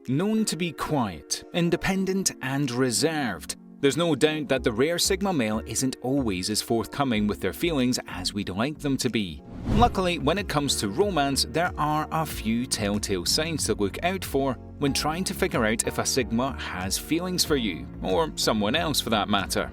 Known to be quiet, independent, and reserved, there's no doubt that the rare Sigma male isn't always as forthcoming with their feelings as we'd like them to be. Luckily, when it comes to romance, there are a few telltale signs to look out for when trying to figure out if a Sigma has feelings for you, or someone else for that matter.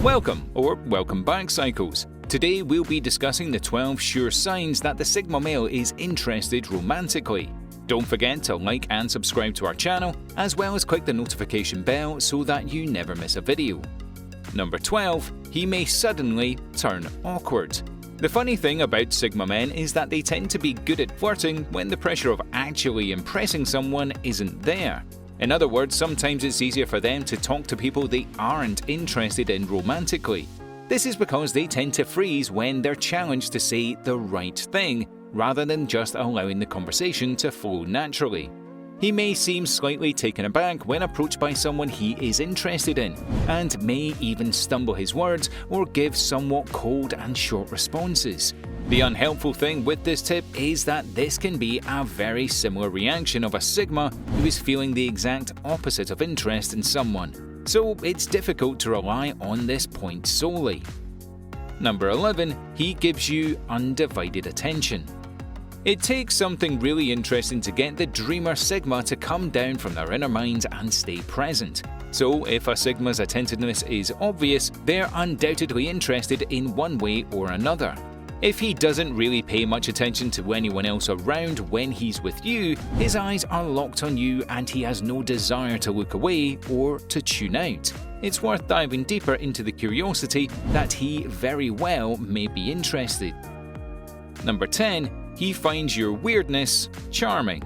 Welcome back, Psychos. Today we'll be discussing the 12 sure signs that the Sigma male is interested romantically. Don't forget to like and subscribe to our channel, as well as click the notification bell so that you never miss a video. Number 12. He may suddenly turn awkward. The funny thing about Sigma men is that they tend to be good at flirting when the pressure of actually impressing someone isn't there. In other words, sometimes it's easier for them to talk to people they aren't interested in romantically. This is because they tend to freeze when they're challenged to say the right thing, rather than just allowing the conversation to flow naturally. He may seem slightly taken aback when approached by someone he is interested in, and may even stumble his words or give somewhat cold and short responses. The unhelpful thing with this tip is that this can be a very similar reaction of a Sigma who is feeling the exact opposite of interest in someone, so it's difficult to rely on this point solely. Number 11. He gives you undivided attention. It takes something really interesting to get the dreamer Sigma to come down from their inner minds and stay present. So if a Sigma's attentiveness is obvious, they're undoubtedly interested in one way or another. If he doesn't really pay much attention to anyone else around when he's with you, his eyes are locked on you and he has no desire to look away or to tune out. It's worth diving deeper into the curiosity that he very well may be interested. Number 10. He finds your weirdness charming.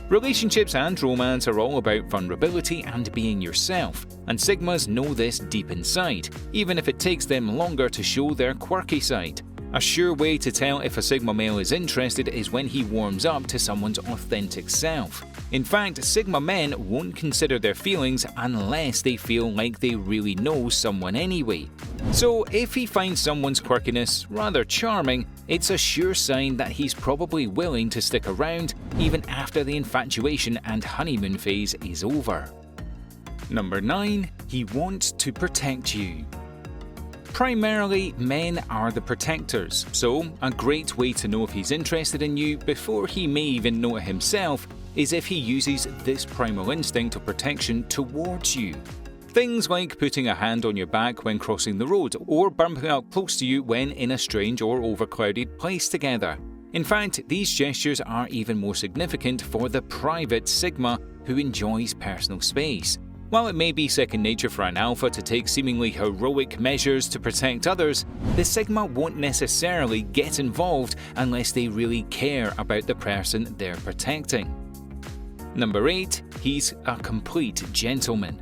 Relationships and romance are all about vulnerability and being yourself, and Sigmas know this deep inside, even if it takes them longer to show their quirky side. A sure way to tell if a Sigma male is interested is when he warms up to someone's authentic self. In fact, Sigma men won't consider their feelings unless they feel like they really know someone anyway. So if he finds someone's quirkiness rather charming, it's a sure sign that he's probably willing to stick around even after the infatuation and honeymoon phase is over. Number 9. He wants to protect you. Primarily, men are the protectors, so a great way to know if he's interested in you before he may even know it himself is if he uses this primal instinct of protection towards you. Things like putting a hand on your back when crossing the road, or bumping up close to you when in a strange or overcrowded place together. In fact, these gestures are even more significant for the private Sigma who enjoys personal space. While it may be second nature for an alpha to take seemingly heroic measures to protect others, the Sigma won't necessarily get involved unless they really care about the person they're protecting. Number 8. He's a complete gentleman.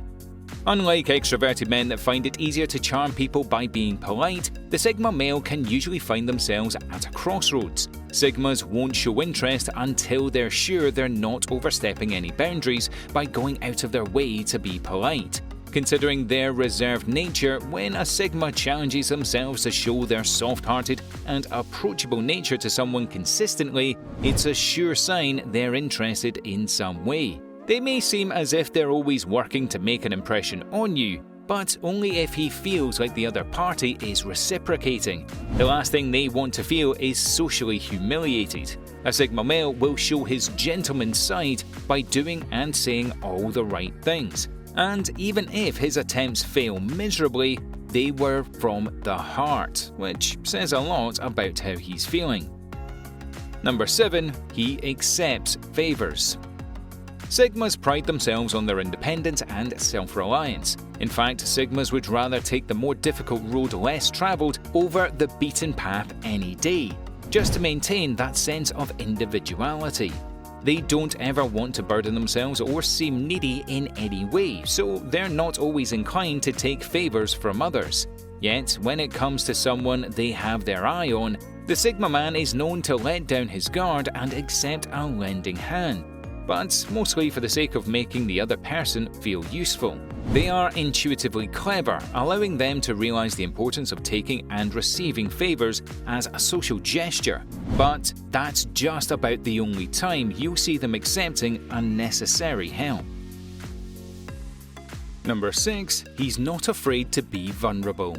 Unlike extroverted men that find it easier to charm people by being polite, the Sigma male can usually find themselves at a crossroads. Sigmas won't show interest until they're sure they're not overstepping any boundaries by going out of their way to be polite. Considering their reserved nature, when a Sigma challenges themselves to show their soft-hearted and approachable nature to someone consistently, it's a sure sign they're interested in some way. They may seem as if they're always working to make an impression on you, but only if he feels like the other party is reciprocating. The last thing they want to feel is socially humiliated. A Sigma male will show his gentleman side by doing and saying all the right things. And even if his attempts fail miserably, they were from the heart, which says a lot about how he's feeling. Number 7. He accepts favors. Sigmas pride themselves on their independence and self-reliance. In fact, Sigmas would rather take the more difficult road less travelled over the beaten path any day, just to maintain that sense of individuality. They don't ever want to burden themselves or seem needy in any way, so they're not always inclined to take favours from others. Yet, when it comes to someone they have their eye on, the Sigma man is known to let down his guard and accept a lending hand, but mostly for the sake of making the other person feel useful. They are intuitively clever, allowing them to realize the importance of taking and receiving favors as a social gesture, but that's just about the only time you'll see them accepting unnecessary help. Number 6. He's not afraid to be vulnerable.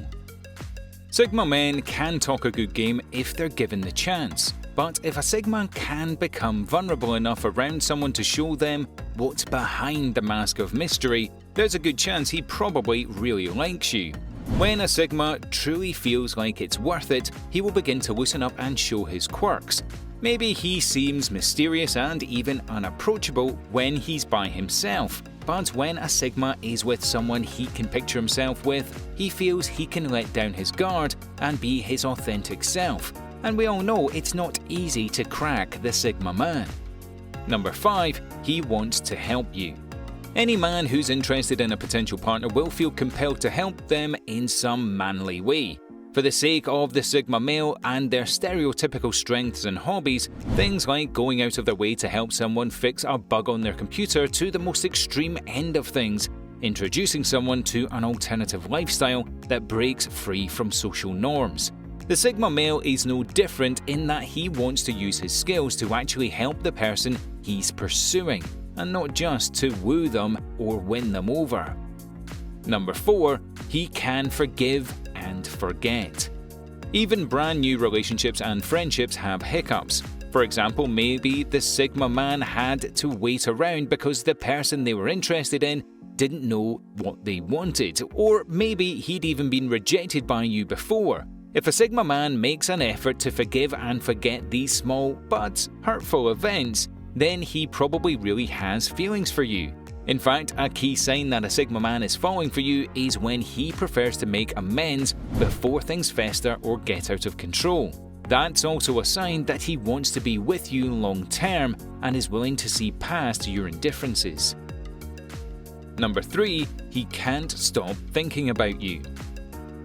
Sigma men can talk a good game if they're given the chance, but if a Sigma can become vulnerable enough around someone to show them what's behind the mask of mystery, there's a good chance he probably really likes you. When a Sigma truly feels like it's worth it, he will begin to loosen up and show his quirks. Maybe he seems mysterious and even unapproachable when he's by himself, but when a Sigma is with someone he can picture himself with, he feels he can let down his guard and be his authentic self. And we all know it's not easy to crack the Sigma man. Number 5. He wants to help you. Any man who's interested in a potential partner will feel compelled to help them in some manly way. For the sake of the Sigma male and their stereotypical strengths and hobbies, things like going out of their way to help someone fix a bug on their computer to the most extreme end of things, introducing someone to an alternative lifestyle that breaks free from social norms. The Sigma male is no different in that he wants to use his skills to actually help the person he's pursuing, and not just to woo them or win them over. Number 4. He can forgive and forget. Even brand new relationships and friendships have hiccups. For example, maybe the Sigma man had to wait around because the person they were interested in didn't know what they wanted, or maybe he'd even been rejected by you before. If a Sigma man makes an effort to forgive and forget these small but hurtful events, then he probably really has feelings for you. In fact, a key sign that a Sigma man is falling for you is when he prefers to make amends before things fester or get out of control. That's also a sign that he wants to be with you long term and is willing to see past your indifferences. Number 3. He can't stop thinking about you.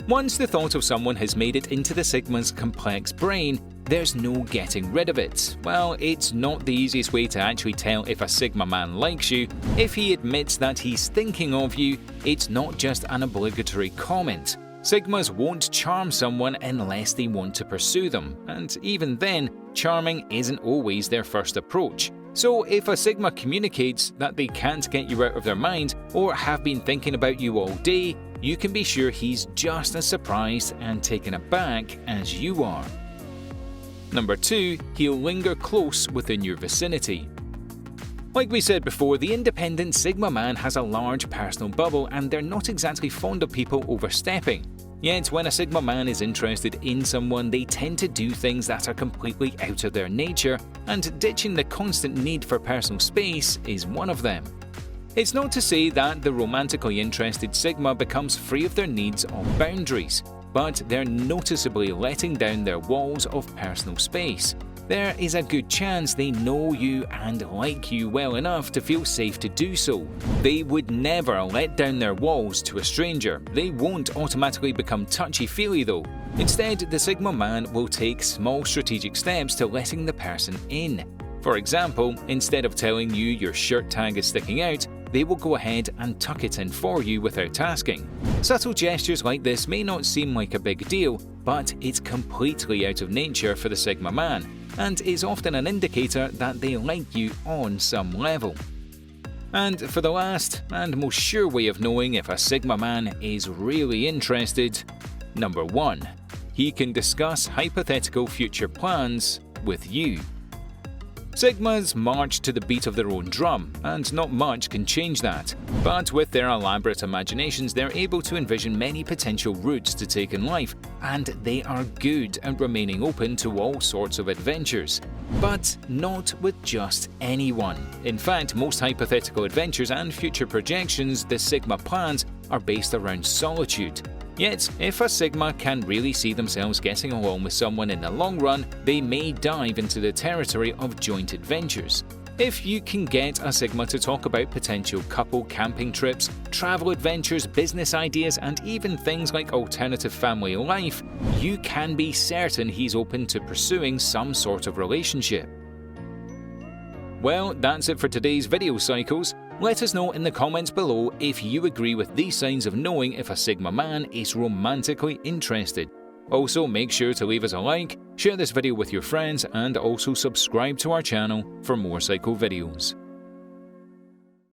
Once the thought of someone has made it into the Sigma's complex brain, there's no getting rid of it. Well, it's not the easiest way to actually tell if a Sigma man likes you. If he admits that he's thinking of you, it's not just an obligatory comment. Sigmas won't charm someone unless they want to pursue them, and even then, charming isn't always their first approach. So if a Sigma communicates that they can't get you out of their mind or have been thinking about you all day, you can be sure he's just as surprised and taken aback as you are. Number 2. He'll linger close within your vicinity. Like we said before, the independent Sigma man has a large personal bubble and they're not exactly fond of people overstepping. Yet when a Sigma man is interested in someone, they tend to do things that are completely out of their nature, and ditching the constant need for personal space is one of them. It's not to say that the romantically interested Sigma becomes free of their needs or boundaries, but they're noticeably letting down their walls of personal space. There is a good chance they know you and like you well enough to feel safe to do so. They would never let down their walls to a stranger. They won't automatically become touchy-feely though. Instead, the Sigma man will take small strategic steps to letting the person in. For example, instead of telling you your shirt tag is sticking out, they will go ahead and tuck it in for you without asking. Subtle gestures like this may not seem like a big deal, but it's completely out of nature for the Sigma man, and is often an indicator that they like you on some level. And for the last and most sure way of knowing if a Sigma man is really interested, number 1. He can discuss hypothetical future plans with you. Sigmas march to the beat of their own drum, and not much can change that. But with their elaborate imaginations, they're able to envision many potential routes to take in life, and they are good at remaining open to all sorts of adventures. But not with just anyone. In fact, most hypothetical adventures and future projections the Sigma plans are based around solitude. Yet, if a Sigma can really see themselves getting along with someone in the long run, they may dive into the territory of joint adventures. If you can get a Sigma to talk about potential couple camping trips, travel adventures, business ideas, and even things like alternative family life, you can be certain he's open to pursuing some sort of relationship. Well, that's it for today's video, Psychos. Let us know in the comments below if you agree with these signs of knowing if a Sigma man is romantically interested. Also, make sure to leave us a like, share this video with your friends, and also subscribe to our channel for more psycho videos.